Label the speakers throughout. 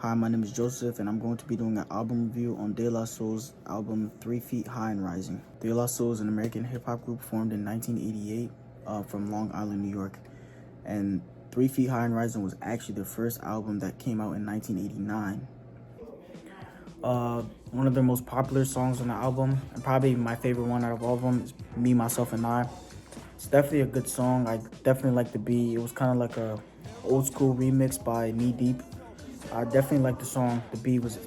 Speaker 1: Hi, my name is Joseph, and I'm going to be doing an album review on De La Soul's album 3 Feet High and Rising. De La Soul is an American hip-hop group formed in 1988 from Long Island, New York. And 3 Feet High and Rising was actually the first album that came out in 1989. One of their most popular songs on the album, and probably my favorite one out of all of them, is Me, Myself, and I. It's definitely a good song. I definitely like the beat. It was kind of like a old school remix by Knee Deep. I definitely like the song. The beat was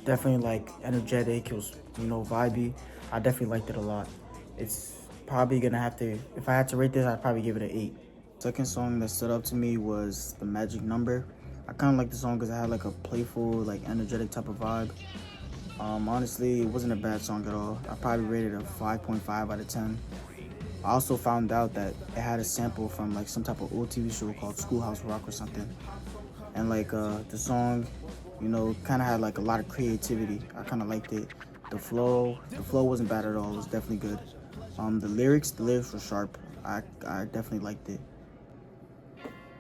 Speaker 1: definitely like energetic. It was, vibey. I definitely liked it a lot. It's probably gonna have to, if I had to rate this, I'd probably give it an 8. Second song that stood out to me was The Magic Number. I kind of like the song because it had like a playful, like energetic type of vibe. Honestly, it wasn't a bad song at all. I probably rated it a 5.5 out of 10. I also found out that it had a sample from like some type of old TV show called Schoolhouse Rock or something. And like the song, kind of had like a lot of creativity. I kind of liked it. The flow wasn't bad at all. It was definitely good. The lyrics were sharp. I definitely liked it.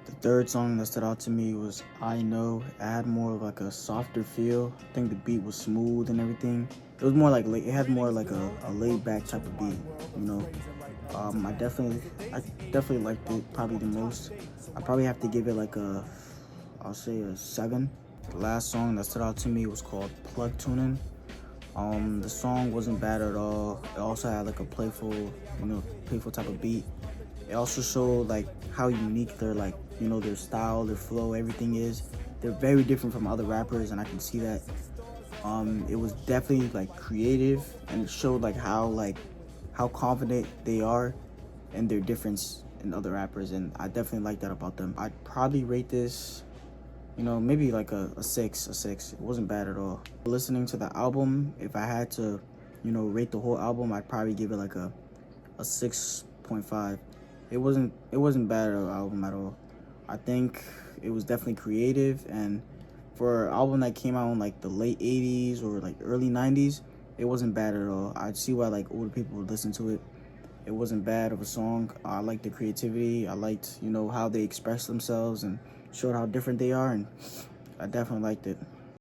Speaker 1: The third song that stood out to me was I Know. It had more of like a softer feel. I think the beat was smooth and everything. It was more like it had more like a laid back type of beat, you know. I definitely liked it probably the most. I probably have to give it like I'll say a 7. The last song that stood out to me was called Plug Tuning. The song wasn't bad at all. It also had like a playful type of beat. It also showed like how unique their style, their flow, everything is. They're very different from other rappers, and I can see that. It was definitely like creative, and it showed like how confident they are and their difference in other rappers, and I definitely like that about them. I'd probably rate this, maybe like a 6. It wasn't bad at all. Listening to the album, if I had to, rate the whole album, I'd probably give it like a 6.5. It wasn't bad of an album at all. I think it was definitely creative, and for an album that came out in like the late 80s or like early 90s, it wasn't bad at all. I'd see why like older people would listen to it. It wasn't bad of a song. I liked the creativity. I liked, how they expressed themselves and showed how different they are, and I definitely liked it.